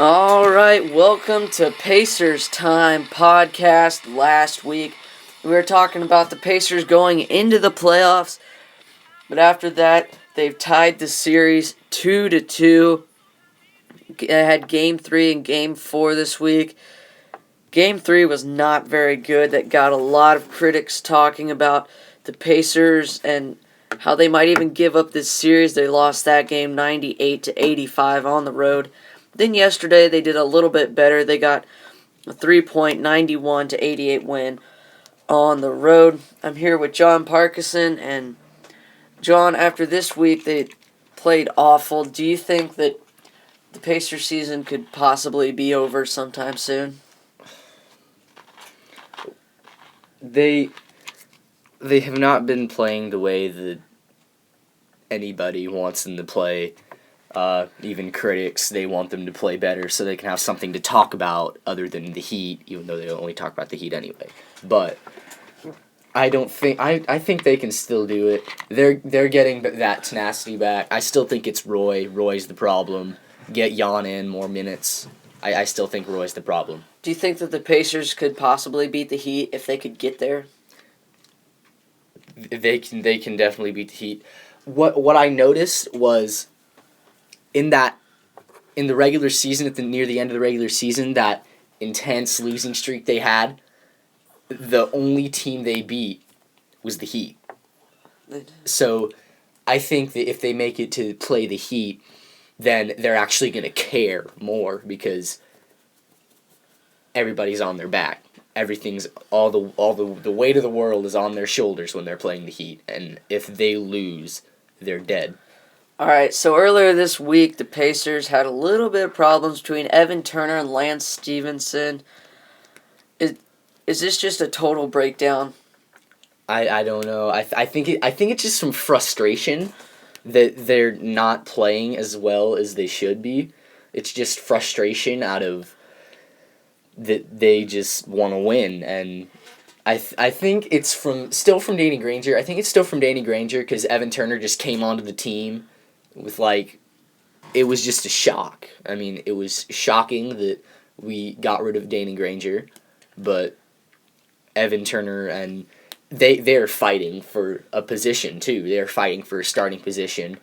All right, welcome to Pacers Time podcast. Last week, we were talking about the Pacers going into the playoffs, but after that, they've tied the series 2-2. Had Game 3 and Game 4 this week. Game 3 was not very good. That got a lot of critics talking about the Pacers and how they might even give up this series. They lost that game 98-85 on the road. Then yesterday they did a little bit better. They got a 3-point 91-88 win on the road. I'm here with John Parkinson, and John, after this week they played awful. Do you think that the Pacers season could possibly be over sometime soon? They have not been playing the way that anybody wants them to play. Even critics, they want them to play better so they can have something to talk about other than the Heat, even though they only talk about the Heat anyway. But I think they can still do it. They're getting that tenacity back. I still think it's Roy. Roy's the problem. Get Jan in more minutes. I still think Roy's the problem. Do you think that the Pacers could possibly beat the Heat if they could get there? They can definitely beat the Heat. What I noticed was in the regular season, near the end of the regular season, that intense losing streak they had, the only team they beat was the Heat. So I think that if they make it to play the Heat, then they're actually going to care more because everybody's on their back. Everything's all the weight of the world is on their shoulders when they're playing the Heat, and if they lose, they're dead. All right, so earlier this week, the Pacers had a little bit of problems between Evan Turner and Lance Stevenson. Is this just a total breakdown? I don't know. I think it's just some frustration that they're not playing as well as they should be. It's just frustration out of that they just want to win, and I think it's still from Danny Granger. I think it's still from Danny Granger because Evan Turner just came onto the team with it was just a shock. I mean, it was shocking that we got rid of Danny Granger, but Evan Turner and they're fighting for a position too. They're fighting for a starting position,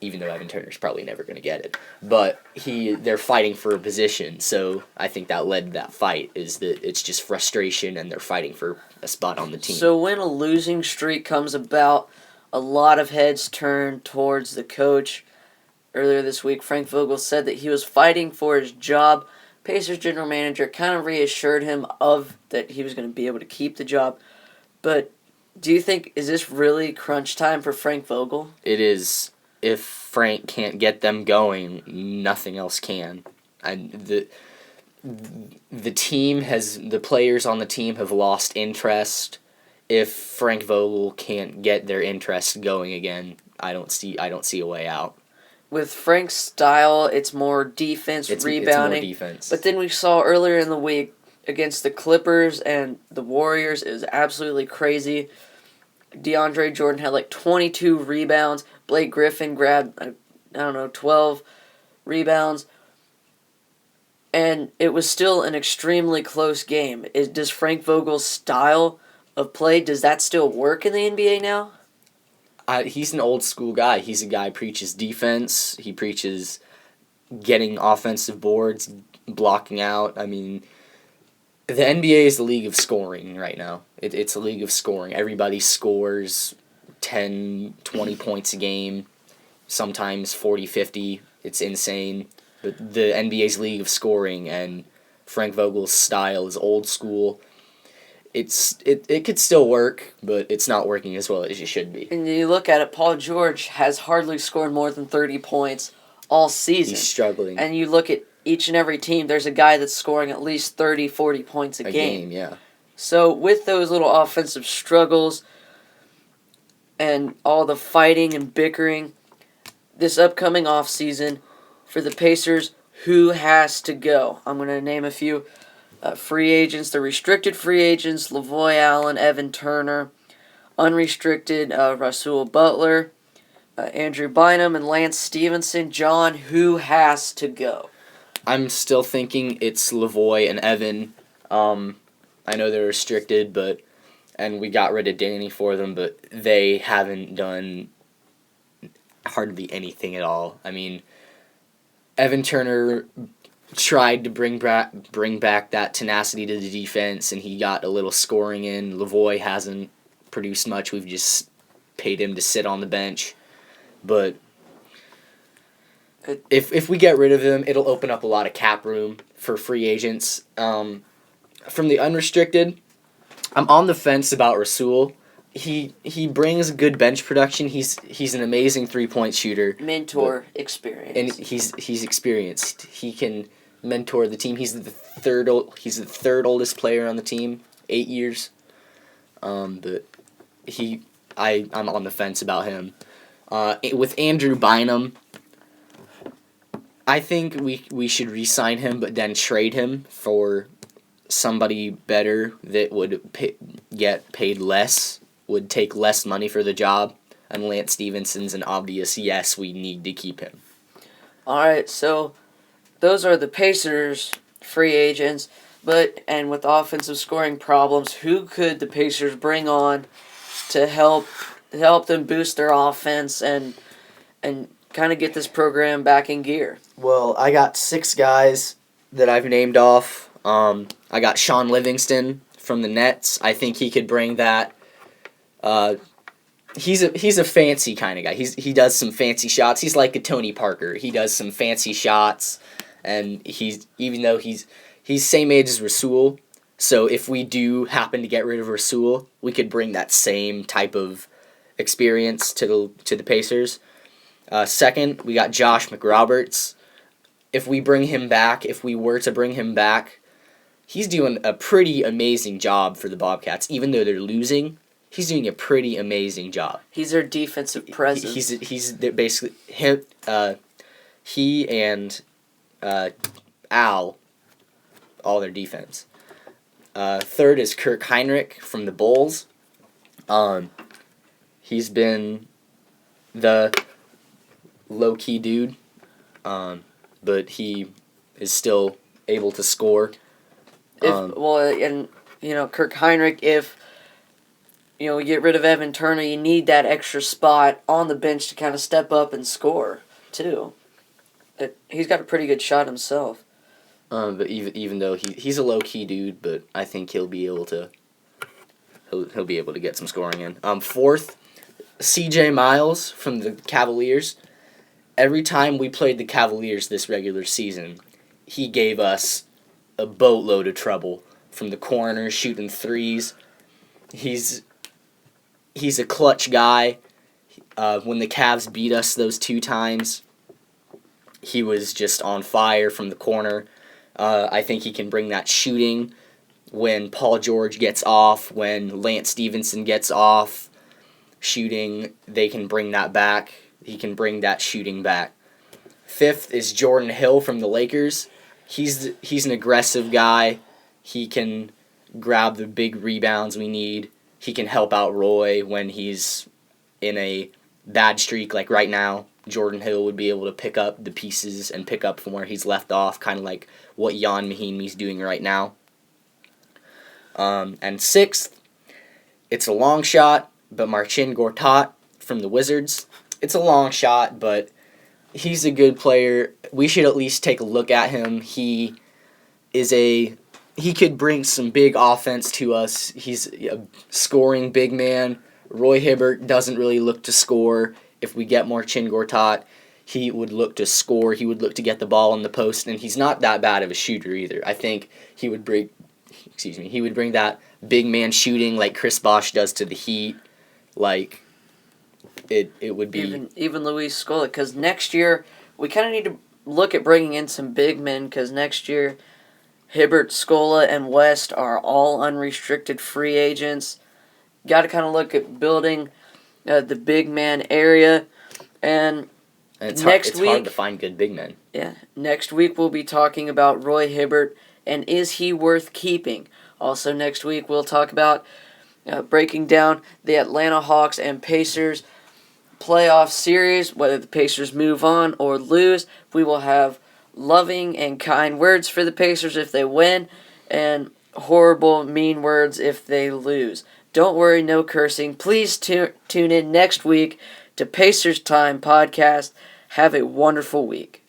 even though Evan Turner's probably never going to get it. But they're fighting for a position, so I think that led to that fight, is that it's just frustration and they're fighting for a spot on the team. So when a losing streak comes about, a lot of heads turn towards the coach. Earlier this week, Frank Vogel said that he was fighting for his job. Pacers general manager kind of reassured him that he was going to be able to keep the job. But do you think, is this really crunch time for Frank Vogel? It is. If Frank can't get them going, nothing else can. And the players on the team have lost interest. If Frank Vogel can't get their interest going again, I don't see a way out. With Frank's style, it's more defense, rebounding. It's more defense. But then we saw earlier in the week against the Clippers and the Warriors, it was absolutely crazy. DeAndre Jordan had 22 rebounds. Blake Griffin grabbed, 12 rebounds. And it was still an extremely close game. Does Frank Vogel's style of play, does that still work in the NBA now? He's an old school guy. He's a guy who preaches defense. He preaches getting offensive boards, blocking out. I mean, the NBA is the league of scoring right now. It's a league of scoring. Everybody scores 10, 20 points a game, sometimes 40, 50. It's insane. But the NBA's league of scoring, and Frank Vogel's style is old school. It could still work, but it's not working as well as it should be. And you look at it, Paul George has hardly scored more than 30 points all season. He's struggling. And you look at each and every team, there's a guy that's scoring at least 30, 40 points a game. Yeah. So with those little offensive struggles and all the fighting and bickering, this upcoming offseason for the Pacers, who has to go? I'm going to name a few. Free agents, the restricted free agents, Lavoy Allen, Evan Turner, unrestricted Rasul Butler, Andrew Bynum, and Lance Stevenson. John, who has to go? I'm still thinking it's Lavoie and Evan. I know they're restricted, and we got rid of Danny for them, but they haven't done hardly anything at all. I mean, Evan Turner tried to bring back that tenacity to the defense, and he got a little scoring in. Lavoie hasn't produced much. We've just paid him to sit on the bench. But if we get rid of him, it'll open up a lot of cap room for free agents. From the unrestricted, I'm on the fence about Rasul. He brings good bench production. He's an amazing 3-point shooter. Mentor experience. And he's experienced. He can mentor the team. He's the third oldest player on the team, 8 years. But I'm on the fence about him. With Andrew Bynum, I think we should re-sign him, but then trade him for somebody better that would get paid less, would take less money for the job. And Lance Stevenson's an obvious yes, we need to keep him. All right, so those are the Pacers free agents, and with offensive scoring problems, who could the Pacers bring on to help them boost their offense and kind of get this program back in gear? Well, I got 6 guys that I've named off. I got Sean Livingston from the Nets. I think he could bring that. He's a fancy kind of guy. He does some fancy shots. He's like a Tony Parker. He does some fancy shots, and even though he's same age as Rasul, so if we do happen to get rid of Rasul, we could bring that same type of experience to the Pacers. Second, we got Josh McRoberts. If we were to bring him back, he's doing a pretty amazing job for the Bobcats. Even though they're losing, he's doing a pretty amazing job. He's their defensive presence. He's basically him. He and Al, all their defense. Third is Kirk Heinrich from the Bulls. He's been the low-key dude, but he is still able to score. Kirk Heinrich, if we get rid of Evan Turner, you need that extra spot on the bench to kind of step up and score too. He's got a pretty good shot himself. But even though he's a low-key dude, but I think he'll be able to get some scoring in. Fourth, C.J. Miles from the Cavaliers. Every time we played the Cavaliers this regular season, he gave us a boatload of trouble from the corner, shooting threes. He's a clutch guy. When the Cavs beat us those 2 times, he was just on fire from the corner. I think he can bring that shooting when Paul George gets off, when Lance Stevenson gets off shooting. They can bring that back. He can bring that shooting back. Fifth is Jordan Hill from the Lakers. He's an aggressive guy. He can grab the big rebounds we need. He can help out Roy when he's in a bad streak, like right now. Jordan Hill would be able to pick up the pieces and pick up from where he's left off, kind of like what Jan Mahinmi's doing right now. And sixth, it's a long shot, but Marcin Gortat from the Wizards. It's a long shot, but he's a good player. We should at least take a look at him. He could bring some big offense to us. He's a scoring big man. Roy Hibbert doesn't really look to score. If we get Marcin Gortat, he would look to score. He would look to get the ball in the post, and he's not that bad of a shooter either. I think he would bring that big man shooting like Chris Bosh does to the Heat. Like it would be even Luis Scola, because next year we kind of need to look at bringing in some big men, because next year Hibbert, Scola, and West are all unrestricted free agents. Got to kind of look at building the big man area, and it's next it's week, hard to find good big men. Yeah, next week we'll be talking about Roy Hibbert and is he worth keeping. Also next week we'll talk about breaking down the Atlanta Hawks and Pacers playoff series, whether the Pacers move on or lose. We will have loving and kind words for the Pacers if they win, and horrible, mean words if they lose. Don't worry, no cursing. Please tune in next week to Pacers Time podcast. Have a wonderful week.